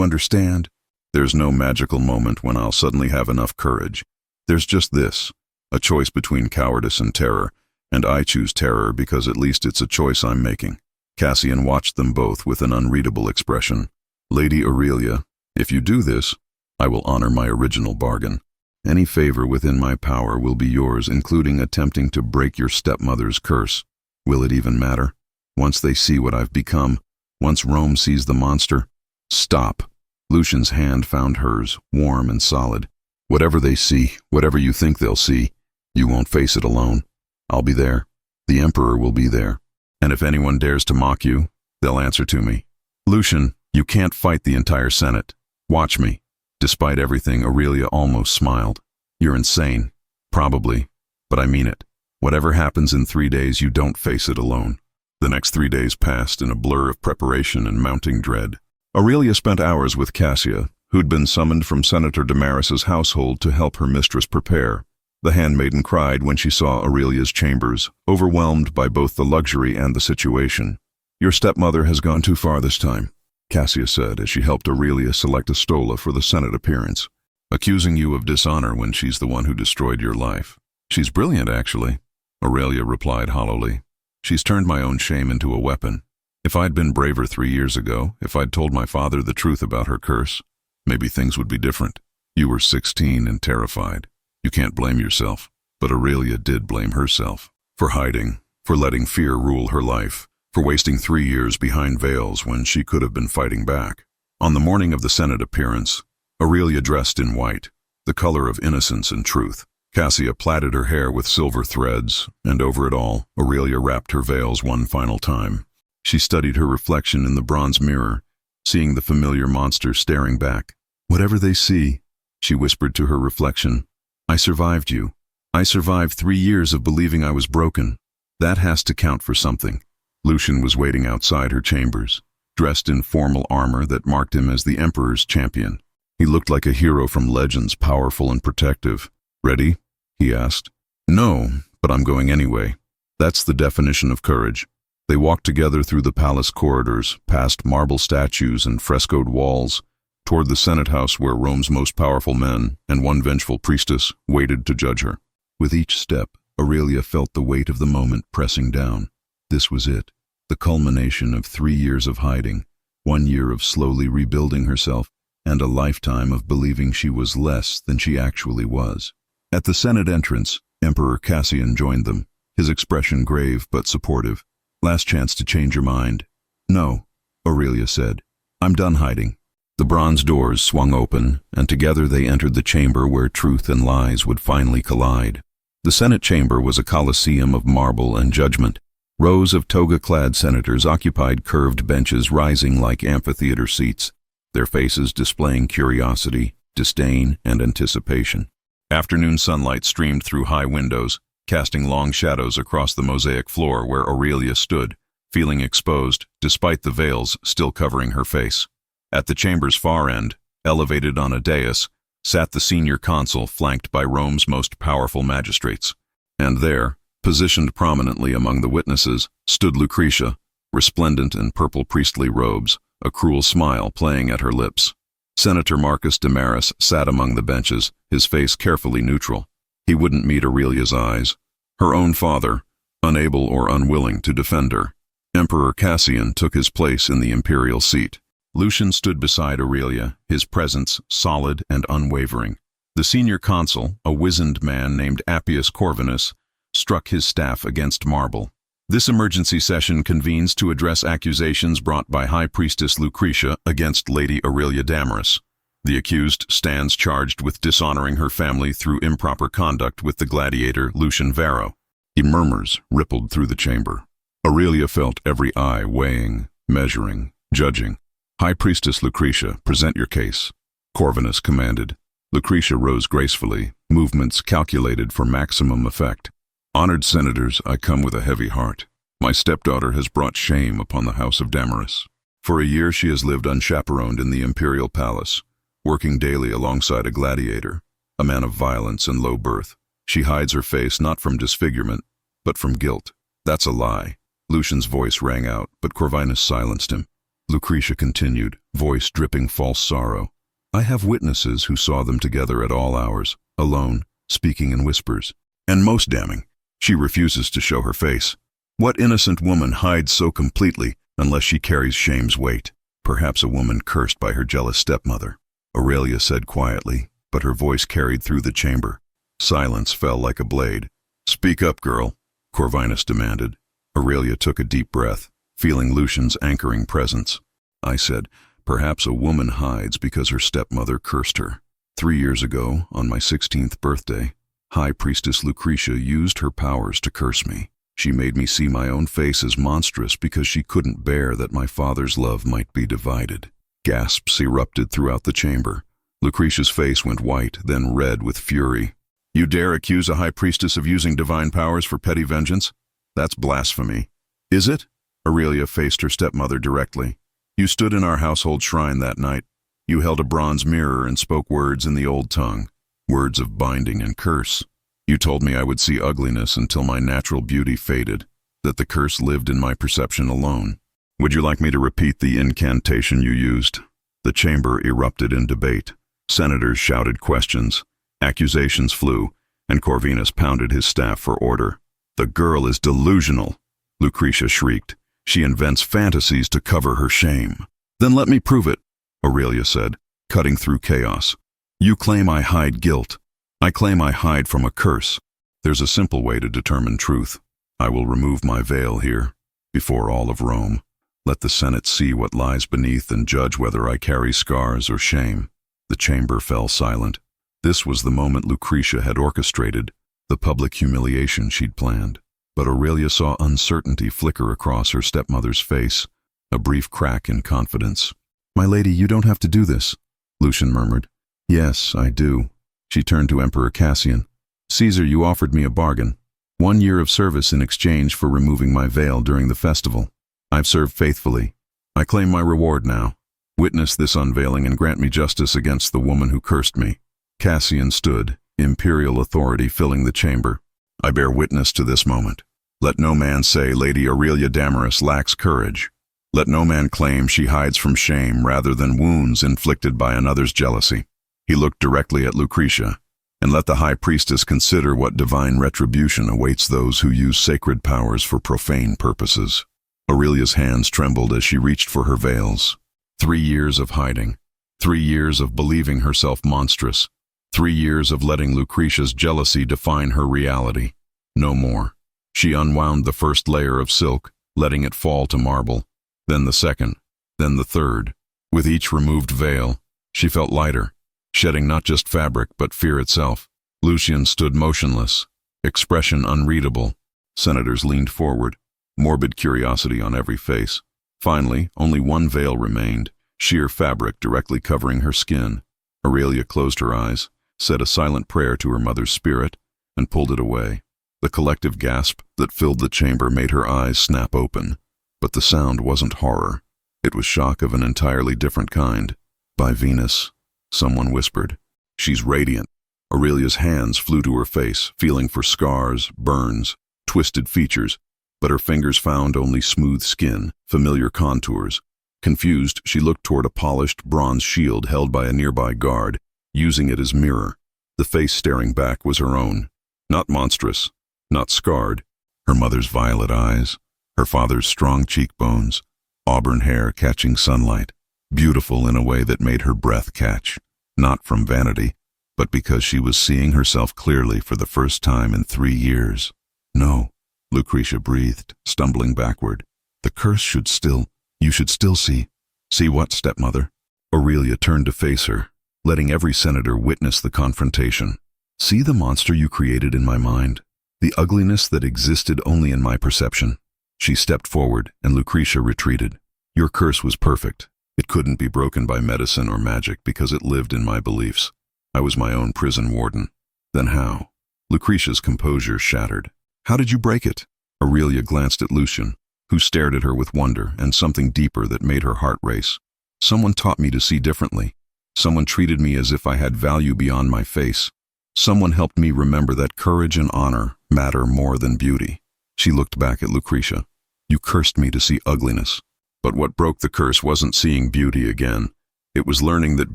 understand? There's no magical moment when I'll suddenly have enough courage. There's just this, a choice between cowardice and terror, and I choose terror because at least it's a choice I'm making. Cassian watched them both with an unreadable expression. Lady Aurelia, if you do this, I will honor my original bargain. Any favor within my power will be yours, including attempting to break your stepmother's curse. Will it even matter? Once they see what I've become, once Rome sees the monster? Stop. Lucian's hand found hers, warm and solid. Whatever they see, whatever you think they'll see, you won't face it alone. I'll be there. The Emperor will be there. And if anyone dares to mock you, they'll answer to me. Lucian, you can't fight the entire Senate. Watch me. Despite everything, Aurelia almost smiled. You're insane. Probably. But I mean it. Whatever happens in 3 days, you don't face it alone. The next 3 days passed in a blur of preparation and mounting dread. Aurelia spent hours with Cassia, who'd been summoned from Senator Damaris's household to help her mistress prepare. The handmaiden cried when she saw Aurelia's chambers, overwhelmed by both the luxury and the situation. Your stepmother has gone too far this time, Cassia said as she helped Aurelia select a stola for the Senate appearance. Accusing you of dishonor when she's the one who destroyed your life. She's brilliant, actually, Aurelia replied hollowly. She's turned my own shame into a weapon. If I'd been braver 3 years ago, if I'd told my father the truth about her curse, maybe things would be different. You were 16 and terrified. You can't blame yourself. But Aurelia did blame herself. For hiding, for letting fear rule her life, for wasting 3 years behind veils when she could have been fighting back. On the morning of the Senate appearance, Aurelia dressed in white, the color of innocence and truth. Cassia plaited her hair with silver threads, and over it all, Aurelia wrapped her veils one final time. She studied her reflection in the bronze mirror, seeing the familiar monster staring back. Whatever they see, she whispered to her reflection, I survived you. I survived 3 years of believing I was broken. That has to count for something. Lucian was waiting outside her chambers, dressed in formal armor that marked him as the Emperor's champion. He looked like a hero from legends, powerful and protective. Ready? He asked. No, but I'm going anyway. That's the definition of courage. They walked together through the palace corridors, past marble statues and frescoed walls, toward the Senate house where Rome's most powerful men and one vengeful priestess waited to judge her. With each step, Aurelia felt the weight of the moment pressing down. This was it, the culmination of 3 years of hiding, 1 year of slowly rebuilding herself, and a lifetime of believing she was less than she actually was. At the Senate entrance, Emperor Cassian joined them, his expression grave but supportive. Last chance to change your mind. No, Aurelia said. I'm done hiding. The bronze doors swung open, and together they entered the chamber where truth and lies would finally collide. The Senate chamber was a coliseum of marble and judgment. Rows of toga-clad senators occupied curved benches rising like amphitheater seats, their faces displaying curiosity, disdain, and anticipation. Afternoon sunlight streamed through high windows, casting long shadows across the mosaic floor where Aurelia stood, feeling exposed, despite the veils still covering her face. At the chamber's far end, elevated on a dais, sat the senior consul flanked by Rome's most powerful magistrates. And there, positioned prominently among the witnesses, stood Lucretia, resplendent in purple priestly robes, a cruel smile playing at her lips. Senator Marcus Damaris sat among the benches, his face carefully neutral. He wouldn't meet Aurelia's eyes. Her own father, unable or unwilling to defend her. Emperor Cassian took his place in the imperial seat. Lucian stood beside Aurelia, his presence solid and unwavering. The senior consul, a wizened man named Appius Corvinus, struck his staff against marble. This emergency session convenes to address accusations brought by High Priestess Lucretia against Lady Aurelia Damaris. The accused stands charged with dishonoring her family through improper conduct with the gladiator Lucian Varro. Murmurs rippled through the chamber. Aurelia felt every eye weighing, measuring, judging. High Priestess Lucretia, present your case, Corvinus commanded. Lucretia rose gracefully, movements calculated for maximum effect. Honored senators, I come with a heavy heart. My stepdaughter has brought shame upon the house of Damaris. For a year she has lived unchaperoned in the imperial palace, working daily alongside a gladiator, a man of violence and low birth. She hides her face not from disfigurement, but from guilt. That's a lie. Lucian's voice rang out, but Corvinus silenced him. Lucretia continued, voice dripping false sorrow. I have witnesses who saw them together at all hours, alone, speaking in whispers. And most damning, she refuses to show her face. What innocent woman hides so completely unless she carries shame's weight? Perhaps a woman cursed by her jealous stepmother, Aurelia said quietly, but her voice carried through the chamber. Silence fell like a blade. Speak up, girl, Corvinus demanded. Aurelia took a deep breath, feeling Lucian's anchoring presence. I said, perhaps a woman hides because her stepmother cursed her. 3 years ago, on my 16th birthday, High Priestess Lucretia used her powers to curse me. She made me see my own face as monstrous because she couldn't bear that my father's love might be divided. Gasps erupted throughout the chamber. Lucretia's face went white, then red with fury. You dare accuse a high priestess of using divine powers for petty vengeance? That's blasphemy. Is it? Aurelia faced her stepmother directly. You stood in our household shrine that night. You held a bronze mirror and spoke words in the old tongue, words of binding and curse. You told me I would see ugliness until my natural beauty faded, that the curse lived in my perception alone. Would you like me to repeat the incantation you used? The chamber erupted in debate. Senators shouted questions. Accusations flew, and Corvinus pounded his staff for order. The girl is delusional, Lucretia shrieked. She invents fantasies to cover her shame. Then let me prove it, Aurelia said, cutting through chaos. You claim I hide guilt. I claim I hide from a curse. There's a simple way to determine truth. I will remove my veil here, before all of Rome. Let the Senate see what lies beneath and judge whether I carry scars or shame. The chamber fell silent. This was the moment Lucretia had orchestrated, the public humiliation she'd planned. But Aurelia saw uncertainty flicker across her stepmother's face, a brief crack in confidence. My lady, you don't have to do this, Lucian murmured. Yes, I do. She turned to Emperor Cassian. Caesar, you offered me a bargain. 1 year of service in exchange for removing my veil during the festival. I've served faithfully. I claim my reward now. Witness this unveiling and grant me justice against the woman who cursed me. Cassian stood, imperial authority filling the chamber. I bear witness to this moment. Let no man say Lady Aurelia Damaris lacks courage. Let no man claim she hides from shame rather than wounds inflicted by another's jealousy. He looked directly at Lucretia, and let the high priestess consider what divine retribution awaits those who use sacred powers for profane purposes. Aurelia's hands trembled as she reached for her veils. 3 years of hiding. 3 years of believing herself monstrous. 3 years of letting Lucretia's jealousy define her reality. No more. She unwound the first layer of silk, letting it fall to marble. Then the second. Then the third. With each removed veil, she felt lighter, shedding not just fabric but fear itself. Lucian stood motionless, expression unreadable. Senators leaned forward, morbid curiosity on every face. Finally, only one veil remained, sheer fabric directly covering her skin. Aurelia closed her eyes, said a silent prayer to her mother's spirit, and pulled it away. The collective gasp that filled the chamber made her eyes snap open. But the sound wasn't horror. It was shock of an entirely different kind. "By Venus," someone whispered. "She's radiant." Aurelia's hands flew to her face, feeling for scars, burns, twisted features, but her fingers found only smooth skin, familiar contours. Confused, she looked toward a polished bronze shield held by a nearby guard, using it as mirror. The face staring back was her own. Not monstrous, not scarred. Her mother's violet eyes, her father's strong cheekbones, auburn hair catching sunlight. Beautiful in a way that made her breath catch, not from vanity, but because she was seeing herself clearly for the first time in 3 years. "No," Lucretia breathed, stumbling backward. "The curse you should still see." "See what, stepmother?" Aurelia turned to face her, letting every senator witness the confrontation. "See the monster you created in my mind, the ugliness that existed only in my perception." She stepped forward, and Lucretia retreated. "Your curse was perfect. It couldn't be broken by medicine or magic because it lived in my beliefs. I was my own prison warden." "Then how?" Lucretia's composure shattered. "How did you break it?" Aurelia glanced at Lucian, who stared at her with wonder and something deeper that made her heart race. "Someone taught me to see differently. Someone treated me as if I had value beyond my face. Someone helped me remember that courage and honor matter more than beauty." She looked back at Lucretia. "You cursed me to see ugliness." But what broke the curse wasn't seeing beauty again. It was learning that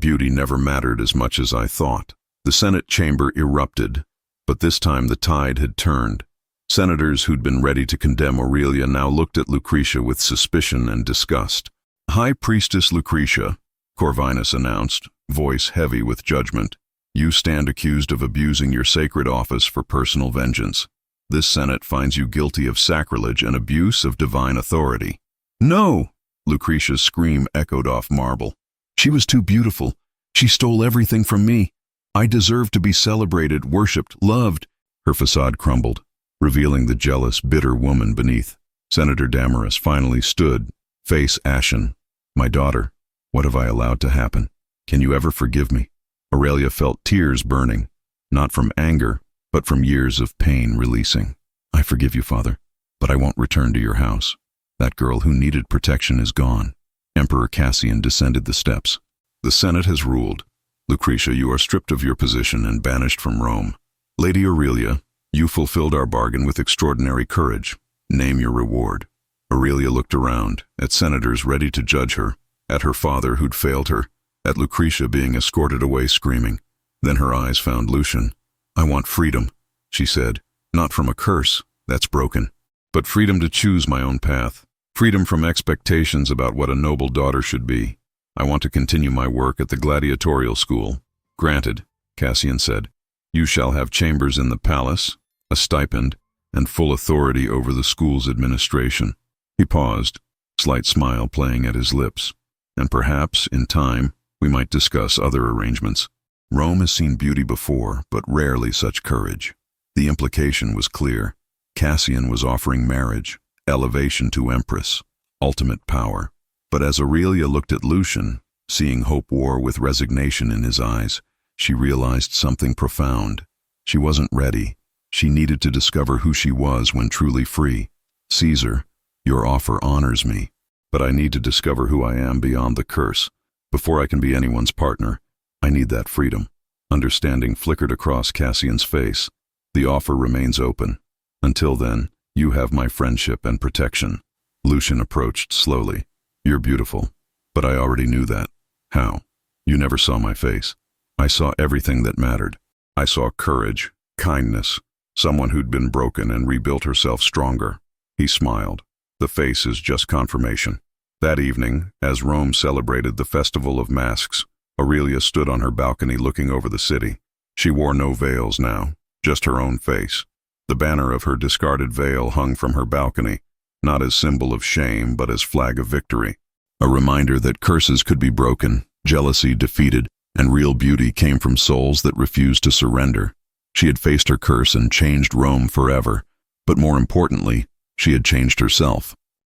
beauty never mattered as much as I thought. The Senate chamber erupted, but this time the tide had turned. Senators who'd been ready to condemn Aurelia now looked at Lucretia with suspicion and disgust. "High Priestess Lucretia," Corvinus announced, voice heavy with judgment, "you stand accused of abusing your sacred office for personal vengeance. This Senate finds you guilty of sacrilege and abuse of divine authority." "No!" Lucretia's scream echoed off marble. "She was too beautiful. She stole everything from me. I deserve to be celebrated, worshipped, loved." Her facade crumbled, revealing the jealous, bitter woman beneath. Senator Damaris finally stood, face ashen. "My daughter, what have I allowed to happen? Can you ever forgive me?" Aurelia felt tears burning, not from anger, but from years of pain releasing. "I forgive you, Father, but I won't return to your house. That girl who needed protection is gone." Emperor Cassian descended the steps. "The Senate has ruled. Lucretia, you are stripped of your position and banished from Rome. Lady Aurelia, you fulfilled our bargain with extraordinary courage. Name your reward." Aurelia looked around, at senators ready to judge her, at her father who'd failed her, at Lucretia being escorted away screaming. Then her eyes found Lucian. "I want freedom," she said. "Not from a curse, that's broken, but freedom to choose my own path. Freedom from expectations about what a noble daughter should be. I want to continue my work at the gladiatorial school." "Granted," Cassian said. "You shall have chambers in the palace, a stipend, and full authority over the school's administration." He paused, slight smile playing at his lips. "And perhaps, in time, we might discuss other arrangements. Rome has seen beauty before, but rarely such courage." The implication was clear. Cassian was offering marriage, elevation to empress, ultimate power. But as Aurelia looked at Lucian, seeing hope war with resignation in his eyes, she realized something profound. She wasn't ready. She needed to discover who she was when truly free. "Caesar, your offer honors me, but I need to discover who I am beyond the curse. Before I can be anyone's partner, I need that freedom." Understanding flickered across Cassian's face. "The offer remains open. Until then, you have my friendship and protection." Lucian approached slowly. "You're beautiful, but I already knew that." "How?" "You never saw my face. I saw everything that mattered. I saw courage, kindness, someone who'd been broken and rebuilt herself stronger." He smiled. "The face is just confirmation." That evening, as Rome celebrated the Festival of Masks, Aurelia stood on her balcony looking over the city. She wore no veils now, just her own face. The banner of her discarded veil hung from her balcony, not as symbol of shame but as flag of victory. A reminder that curses could be broken, jealousy defeated, and real beauty came from souls that refused to surrender. She had faced her curse and changed Rome forever, but more importantly, she had changed herself.